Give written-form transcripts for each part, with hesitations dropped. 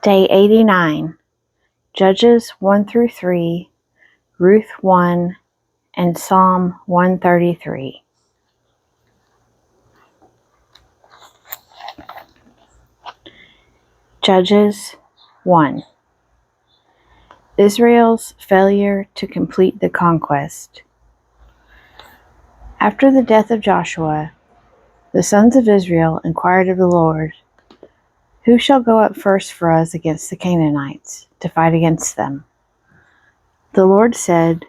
Day 89, Judges 1 through 3, Ruth 1, and Psalm 133. Judges 1. Israel's failure to complete the conquest. After the death of Joshua, the sons of Israel inquired of the Lord, "Who shall go up first for us against the Canaanites, to fight against them?" The Lord said,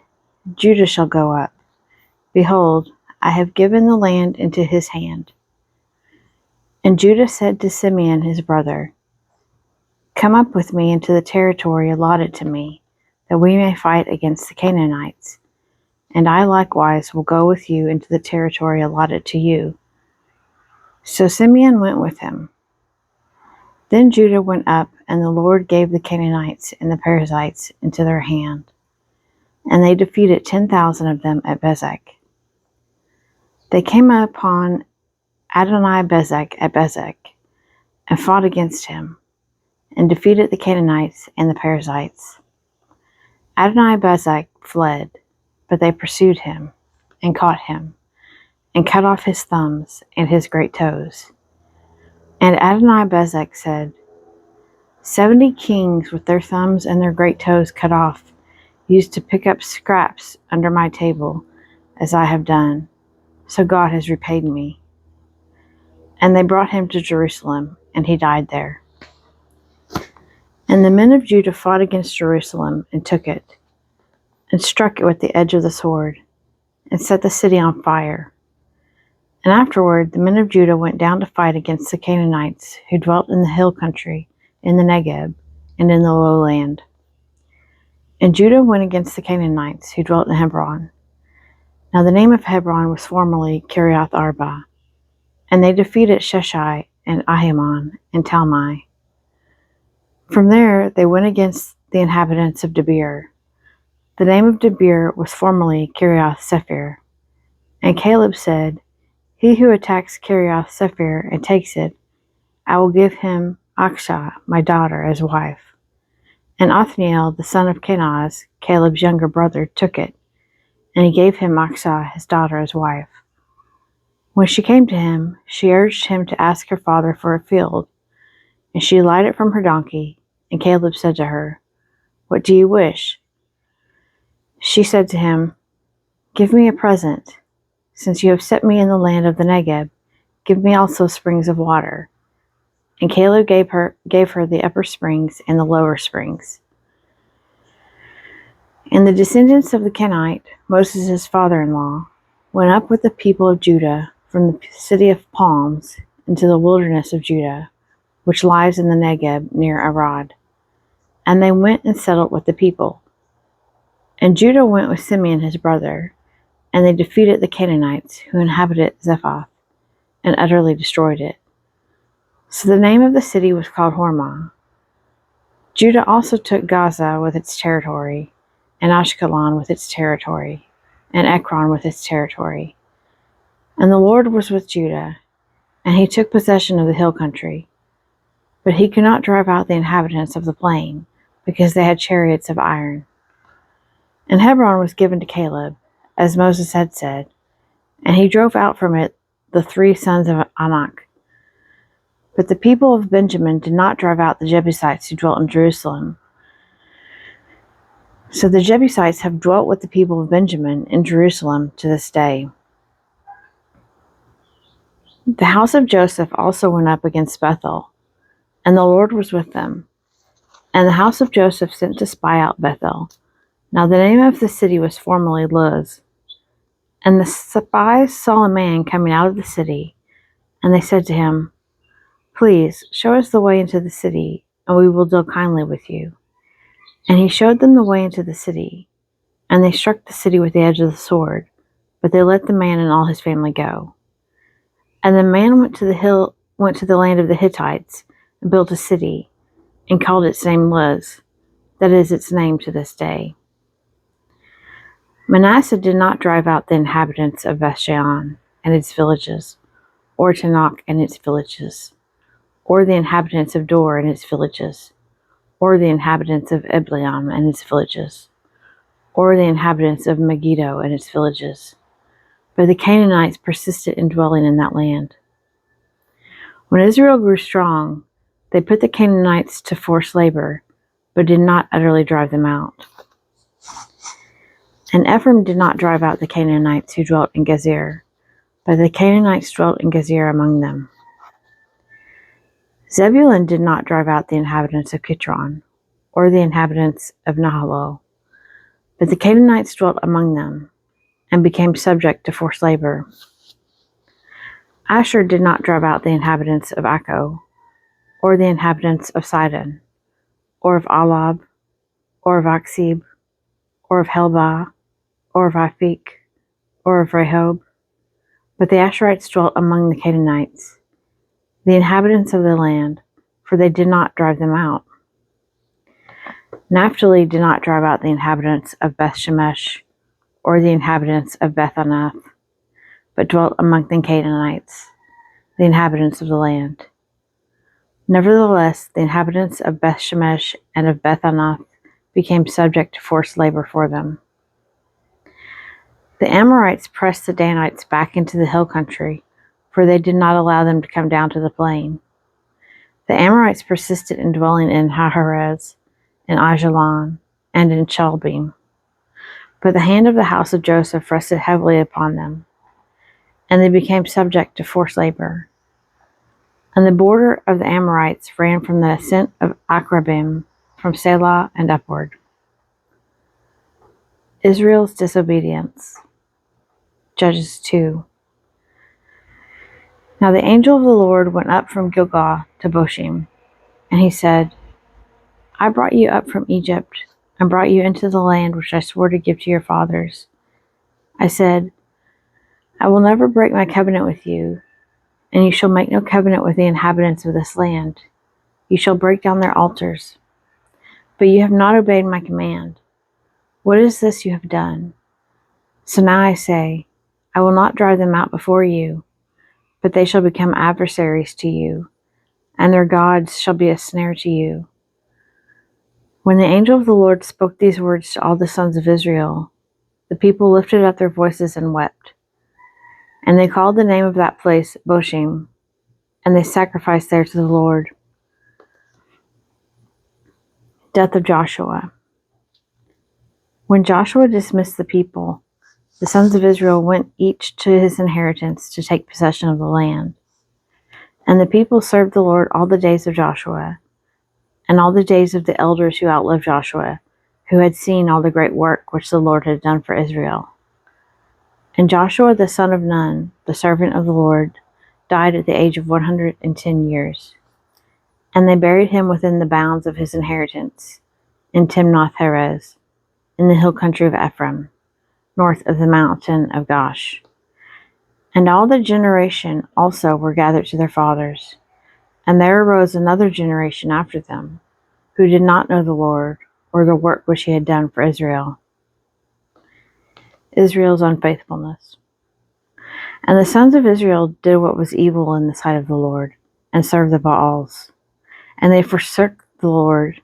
"Judah shall go up. Behold, I have given the land into his hand." And Judah said to Simeon his brother, "Come up with me into the territory allotted to me, that we may fight against the Canaanites. And I likewise will go with you into the territory allotted to you." So Simeon went with him. Then Judah went up, and the Lord gave the Canaanites and the Perizzites into their hand, and they defeated 10,000 of them at Bezek. They came upon Adoni-Bezek at Bezek, and fought against him, and defeated the Canaanites and the Perizzites. Adoni-Bezek fled, but they pursued him, and caught him, and cut off his thumbs and his great toes. And Adoni-Bezek said, 70 kings with their thumbs and their great toes cut off used to pick up scraps under my table, as I have done, so God has repaid me. And they brought him to Jerusalem, and he died there. And the men of Judah fought against Jerusalem, and took it, and struck it with the edge of the sword, and set the city on fire. And afterward the men of Judah went down to fight against the Canaanites, who dwelt in the hill country, in the Negeb, and in the lowland. And Judah went against the Canaanites, who dwelt in Hebron. Now the name of Hebron was formerly Kiriath Arba. And they defeated Sheshai, and Ahiman, and Talmai. From there they went against the inhabitants of Debir. The name of Debir was formerly Kiriath Sephir. And Caleb said, "He who attacks Kiriath Sephir and takes it, I will give him Achsah, my daughter, as wife." And Othniel, the son of Kenaz, Caleb's younger brother, took it, and he gave him Achsah, his daughter, as wife. When she came to him, she urged him to ask her father for a field, and she alighted from her donkey, and Caleb said to her, "What do you wish?" She said to him, "Give me a present. Since you have set me in the land of the Negeb, give me also springs of water." And Caleb gave her the upper springs and the lower springs. And the descendants of the Kenite, Moses' father-in-law, went up with the people of Judah from the city of palms into the wilderness of Judah, which lies in the Negeb near Arad. And they went and settled with the people. And Judah went with Simeon his brother, and they defeated the Canaanites who inhabited Zephath, and utterly destroyed it. So the name of the city was called Hormah. Judah also took Gaza with its territory, and Ashkelon with its territory, and Ekron with its territory. And the Lord was with Judah, and he took possession of the hill country. But he could not drive out the inhabitants of the plain, because they had chariots of iron. And Hebron was given to Caleb, as Moses had said, and he drove out from it the 3 sons of Anak. But the people of Benjamin did not drive out the Jebusites who dwelt in Jerusalem. So the Jebusites have dwelt with the people of Benjamin in Jerusalem to this day. The house of Joseph also went up against Bethel, and the Lord was with them. And the house of Joseph sent to spy out Bethel. Now the name of the city was formerly Luz. And the spies saw a man coming out of the city, and they said to him, "Please, show us the way into the city, and we will deal kindly with you." And he showed them the way into the city, and they struck the city with the edge of the sword, but they let the man and all his family go. And the man went to the land of the Hittites, and built a city, and called its name Luz. That is its name to this day. Manasseh did not drive out the inhabitants of Bethshean and its villages, or Tanakh and its villages, or the inhabitants of Dor and its villages, or the inhabitants of Ibleam and its villages, or the inhabitants of Megiddo and its villages. But the Canaanites persisted in dwelling in that land. When Israel grew strong, they put the Canaanites to forced labor, but did not utterly drive them out. And Ephraim did not drive out the Canaanites who dwelt in Gezer, but the Canaanites dwelt in Gezer among them. Zebulun did not drive out the inhabitants of Kitron, or the inhabitants of Nahalol, but the Canaanites dwelt among them, and became subject to forced labor. Asher did not drive out the inhabitants of Akko, or the inhabitants of Sidon, or of Alab, or of Aksib, or of Helbah, or of Aphik, or of Rehob, but the Asherites dwelt among the Canaanites, the inhabitants of the land, for they did not drive them out. Naphtali did not drive out the inhabitants of Beth-Shemesh, or the inhabitants of Beth-Anath, but dwelt among the Canaanites, the inhabitants of the land. Nevertheless, the inhabitants of Beth-Shemesh and of Beth-Anath became subject to forced labor for them. The Amorites pressed the Danites back into the hill country, for they did not allow them to come down to the plain. The Amorites persisted in dwelling in Haharez, in Ajalon, and in Chalbim. But the hand of the house of Joseph rested heavily upon them, and they became subject to forced labor. And the border of the Amorites ran from the ascent of Akrabim, from Selah and upward. Israel's disobedience. Judges 2. Now the angel of the Lord went up from Gilgal to Bochim, and he said, I brought you up from Egypt, and brought you into the land which I swore to give to your fathers. I said, I will never break my covenant with you, and you shall make no covenant with the inhabitants of this land. You shall break down their altars. But you have not obeyed my command. What is this you have done? So now I say, I will not drive them out before you, but they shall become adversaries to you, and their gods shall be a snare to you. When the angel of the Lord spoke these words to all the sons of Israel, the people lifted up their voices and wept. And they called the name of that place Bochim, and they sacrificed there to the Lord. Death of Joshua. When Joshua dismissed the people, the sons of Israel went each to his inheritance to take possession of the land. And the people served the Lord all the days of Joshua, and all the days of the elders who outlived Joshua, who had seen all the great work which the Lord had done for Israel. And Joshua the son of Nun, the servant of the Lord, died at the age of 110 years. And they buried him within the bounds of his inheritance, in Timnath-Heres, in the hill country of Ephraim, north of the mountain of Gosh. And all the generation also were gathered to their fathers. And there arose another generation after them, who did not know the Lord, or the work which he had done for Israel. Israel's unfaithfulness. And the sons of Israel did what was evil in the sight of the Lord, and served the Baals. And they forsook the Lord,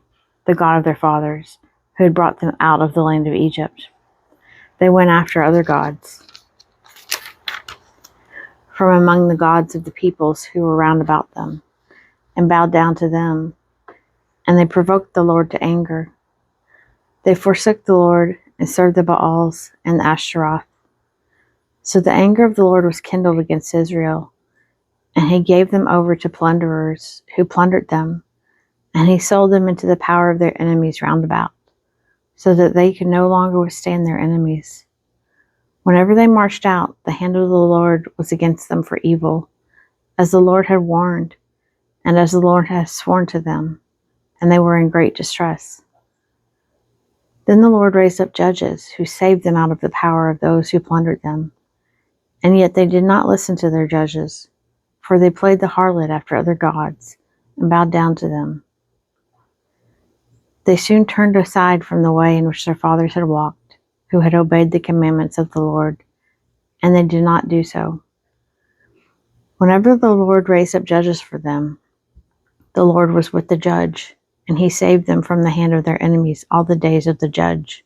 the God of their fathers, who had brought them out of the land of Egypt. They went after other gods from among the gods of the peoples who were round about them, and bowed down to them, and they provoked the Lord to anger. They forsook the Lord, and served the Baals and the Ashtaroth. So the anger of the Lord was kindled against Israel, and he gave them over to plunderers, who plundered them, and he sold them into the power of their enemies round about, so that they could no longer withstand their enemies. Whenever they marched out, the hand of the Lord was against them for evil, as the Lord had warned, and as the Lord had sworn to them, and they were in great distress. Then the Lord raised up judges, who saved them out of the power of those who plundered them. And yet they did not listen to their judges, for they played the harlot after other gods, and bowed down to them. They soon turned aside from the way in which their fathers had walked, who had obeyed the commandments of the Lord, and they did not do so. Whenever the Lord raised up judges for them, the Lord was with the judge, and he saved them from the hand of their enemies all the days of the judge.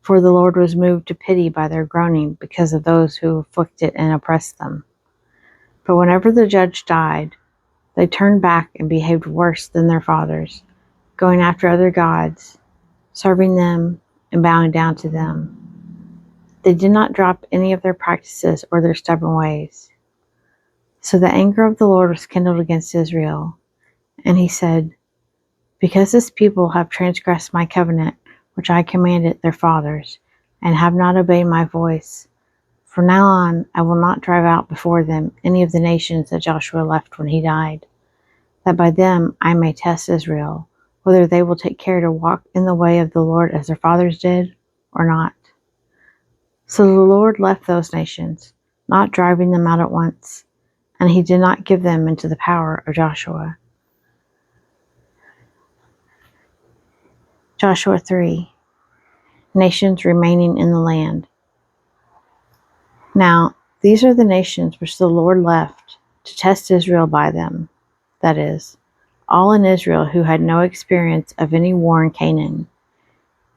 For the Lord was moved to pity by their groaning because of those who afflicted and oppressed them. But whenever the judge died, they turned back and behaved worse than their fathers, going after other gods, serving them and bowing down to them. They did not drop any of their practices or their stubborn ways. So the anger of the Lord was kindled against Israel, and he said, because this people have transgressed my covenant, which I commanded their fathers, and have not obeyed my voice, from now on I will not drive out before them any of the nations that Joshua left when he died, that by them I may test Israel, whether they will take care to walk in the way of the Lord as their fathers did, or not. So the Lord left those nations, not driving them out at once, and he did not give them into the power of Joshua. Joshua 3. Nations remaining in the land. Now, these are the nations which the Lord left to test Israel by them, that is, all in Israel who had no experience of any war in Canaan.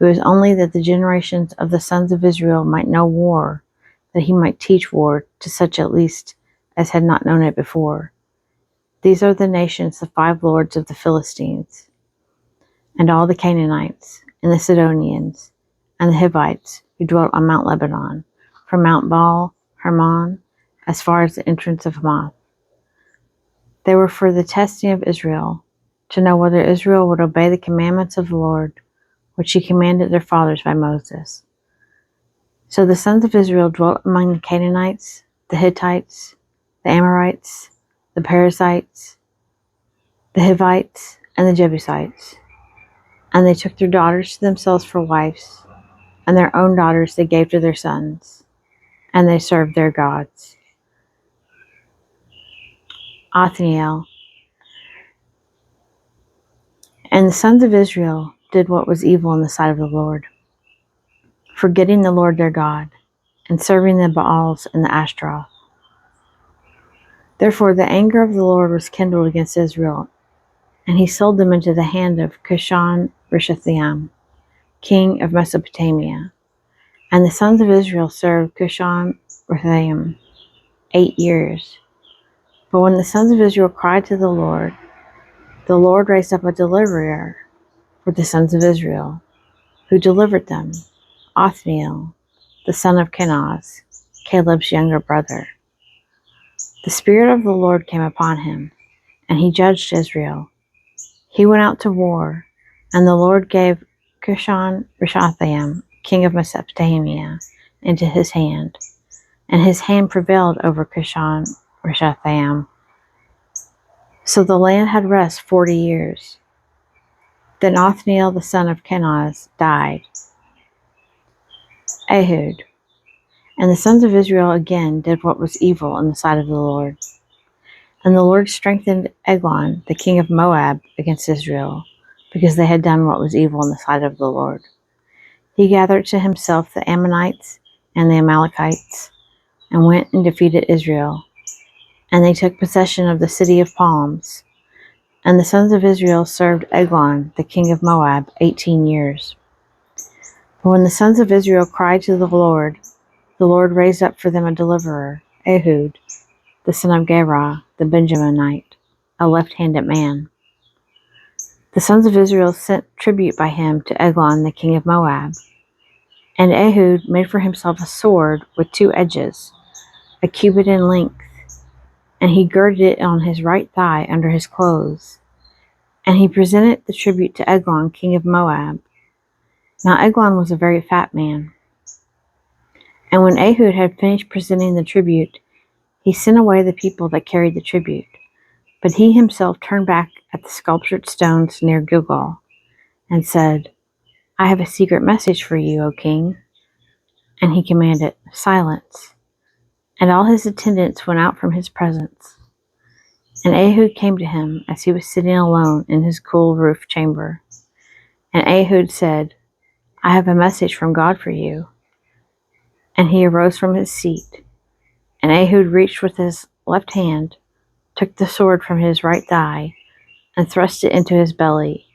It was only that the generations of the sons of Israel might know war, that he might teach war to such at least as had not known it before. These are the nations, the 5 lords of the Philistines, and all the Canaanites, and the Sidonians, and the Hivites who dwelt on Mount Lebanon, from Mount Baal Hermon, as far as the entrance of Hamath. They were for the testing of Israel, to know whether Israel would obey the commandments of the Lord, which he commanded their fathers by Moses. So the sons of Israel dwelt among the Canaanites, the Hittites, the Amorites, the Perizzites, the Hivites, and the Jebusites. And they took their daughters to themselves for wives, and their own daughters they gave to their sons, and they served their gods. Othniel. And the sons of Israel did what was evil in the sight of the Lord, forgetting the Lord their God, and serving the Baals and the Ashtaroth. Therefore the anger of the Lord was kindled against Israel, and he sold them into the hand of Cushan-Rishathaim, king of Mesopotamia. And the sons of Israel served Cushan-Rishathaim 8 years. But when the sons of Israel cried to the Lord raised up a deliverer for the sons of Israel, who delivered them, Othniel, the son of Kenaz, Caleb's younger brother. The Spirit of the Lord came upon him, and he judged Israel. He went out to war, and the Lord gave Cushan-Rishathaim, king of Mesopotamia, into his hand, and his hand prevailed over Cushan-Rishathaim. So the land had rest 40 years. Then Othniel the son of Kenaz died. Ehud. And the sons of Israel again did what was evil in the sight of the Lord. And the Lord strengthened Eglon, the king of Moab, against Israel, because they had done what was evil in the sight of the Lord. He gathered to himself the Ammonites and the Amalekites, and went and defeated Israel. And they took possession of the city of palms. And the sons of Israel served Eglon, the king of Moab, 18 years. But when the sons of Israel cried to the Lord raised up for them a deliverer, Ehud, the son of Gera, the Benjaminite, a left-handed man. The sons of Israel sent tribute by him to Eglon, the king of Moab. And Ehud made for himself a sword with 2 edges, a cubit in length, and he girded it on his right thigh under his clothes. And he presented the tribute to Eglon, king of Moab. Now Eglon was a very fat man. And when Ehud had finished presenting the tribute, he sent away the people that carried the tribute. But he himself turned back at the sculptured stones near Gilgal, and said, I have a secret message for you, O king. And he commanded, Silence. And all his attendants went out from his presence. And Ehud came to him as he was sitting alone in his cool roof chamber. And Ehud said, I have a message from God for you. And he arose from his seat. And Ehud reached with his left hand, took the sword from his right thigh, and thrust it into his belly,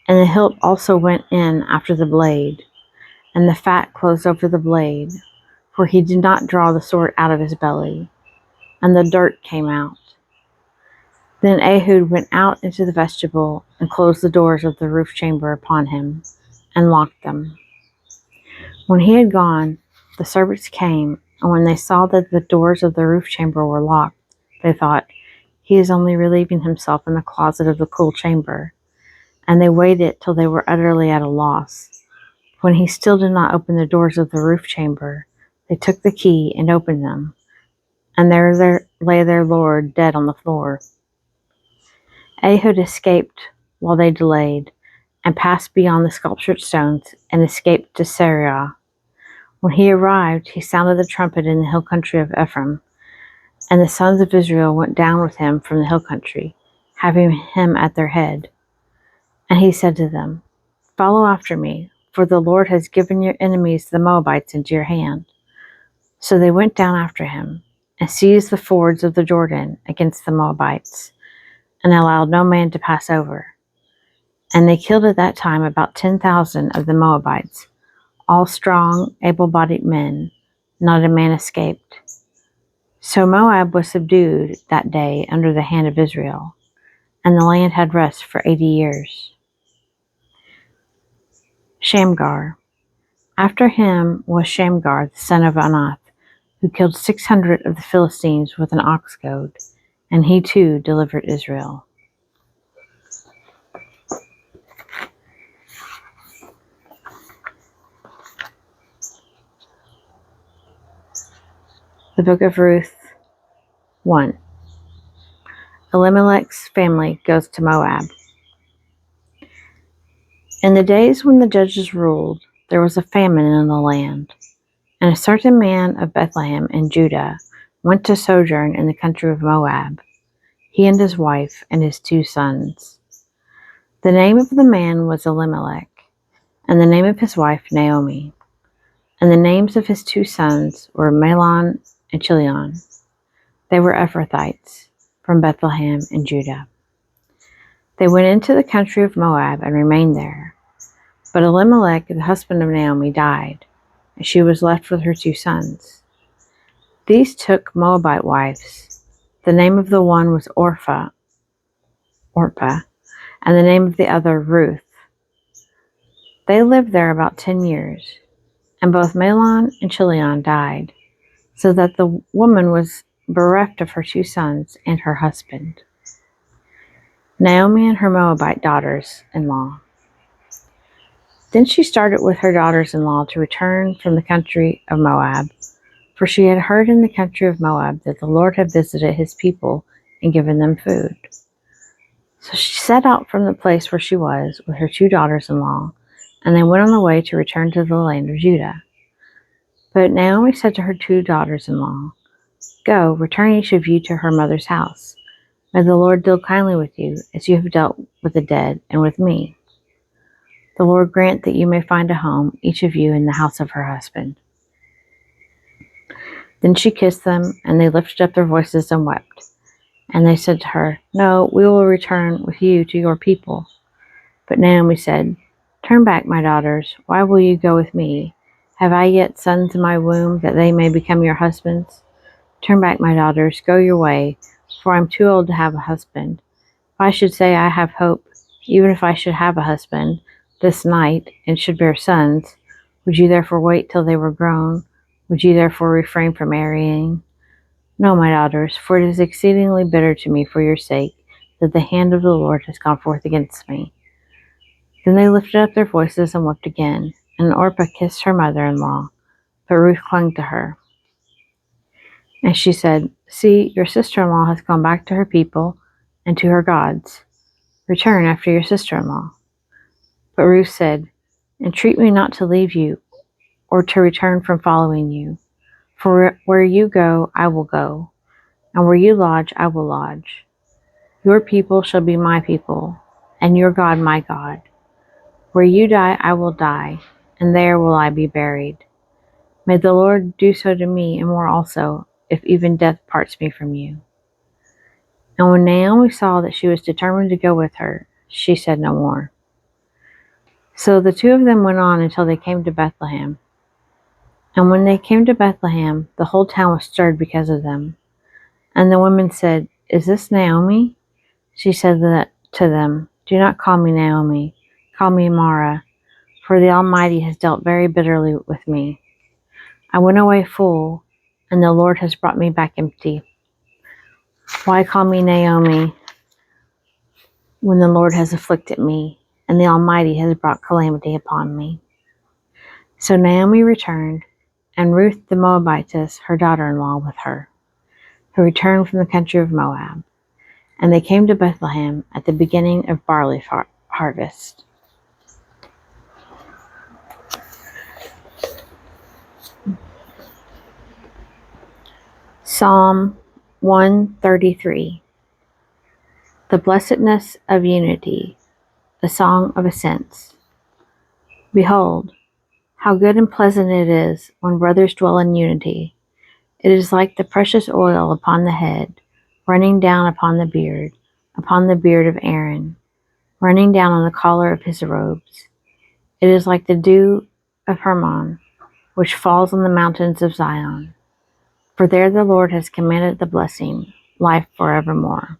And the hilt also went in after the blade, and the fat closed over the blade, for he did not draw the sword out of his belly, and the dirt came out. Then Ehud went out into the vestibule, and closed the doors of the roof chamber upon him, and locked them. When he had gone, the servants came, and when they saw that the doors of the roof chamber were locked, they thought, he is only relieving himself in the closet of the cool chamber. And they waited till they were utterly at a loss. When he still did not open the doors of the roof chamber, they took the key and opened them, and there lay their lord dead on the floor. Ehud escaped while they delayed, and passed beyond the sculptured stones, and escaped to Seirah. When he arrived, he sounded the trumpet in the hill country of Ephraim, and the sons of Israel went down with him from the hill country, having him at their head. And he said to them, "Follow after me, for the Lord has given your enemies the Moabites into your hand." So they went down after him, and seized the fords of the Jordan against the Moabites, and allowed no man to pass over. And they killed at that time about 10,000 of the Moabites, all strong, able-bodied men. Not a man escaped. So Moab was subdued that day under the hand of Israel, and the land had rest for 80 years. Shamgar. After him was Shamgar the son of Anath, who killed 600 of the Philistines with an ox goad, and he too delivered Israel. The Book of Ruth 1. Elimelech's family goes to Moab. In the days when the judges ruled, there was a famine in the land, and a certain man of Bethlehem in Judah went to sojourn in the country of Moab, he and his wife and his 2 sons. The name of the man was Elimelech, and the name of his wife Naomi, and the names of his 2 sons were Mahlon and Chilion. They were Ephrathites from Bethlehem in Judah. They went into the country of Moab and remained there. But Elimelech, the husband of Naomi, died, and she was left with her 2 sons. These took Moabite wives. The name of the one was Orpah, and the name of the other Ruth. They lived there about 10 years, and both Mahlon and Chilion died, so that the woman was bereft of her 2 sons and her husband. Naomi and her Moabite daughters-in-law. Then she started with her daughters-in-law to return from the country of Moab, for she had heard in the country of Moab that the Lord had visited his people and given them food. So she set out from the place where she was with her 2 daughters-in-law, and they went on the way to return to the land of Judah. But Naomi said to her 2 daughters-in-law, "Go, return each of you to her mother's house. May the Lord deal kindly with you, as you have dealt with the dead and with me. The Lord grant that you may find a home, each of you in the house of her husband." Then she kissed them, and they lifted up their voices and wept. And they said to her, "No, we will return with you to your people." But Naomi said, "Turn back, my daughters. Why will you go with me? Have I yet sons in my womb, that they may become your husbands? Turn back, my daughters, go your way, for I am too old to have a husband. If I should say I have hope, even if I should have a husband, this night, and should bear sons, would you therefore wait till they were grown? Would you therefore refrain from marrying? No, my daughters, for it is exceedingly bitter to me for your sake that the hand of the Lord has gone forth against me." Then they lifted up their voices and wept again, and Orpah kissed her mother-in-law, but Ruth clung to her. And she said, "See, your sister-in-law has gone back to her people and to her gods. Return after your sister-in-law." But Ruth said, "Entreat me not to leave you, or to return from following you. For where you go, I will go, and where you lodge, I will lodge. Your people shall be my people, and your God my God. Where you die, I will die, and there will I be buried. May the Lord do so to me, and more also, if even death parts me from you." And when Naomi saw that she was determined to go with her, she said no more. So the two of them went on until they came to Bethlehem. And when they came to Bethlehem, the whole town was stirred because of them. And the women said, "Is this Naomi?" She said to them, "Do not call me Naomi, call me Mara, for the Almighty has dealt very bitterly with me. I went away full, and the Lord has brought me back empty. Why call me Naomi when the Lord has afflicted me, and the Almighty has brought calamity upon me?" So Naomi returned, and Ruth the Moabitess, her daughter-in-law, with her, who returned from the country of Moab. And they came to Bethlehem at the beginning of barley harvest. Psalm 133. The blessedness of unity, a song of ascents. Behold, how good and pleasant it is when brothers dwell in unity. It is like the precious oil upon the head, running down upon the beard of Aaron, running down on the collar of his robes. It is like the dew of Hermon, which falls on the mountains of Zion. For there the Lord has commanded the blessing, life forevermore.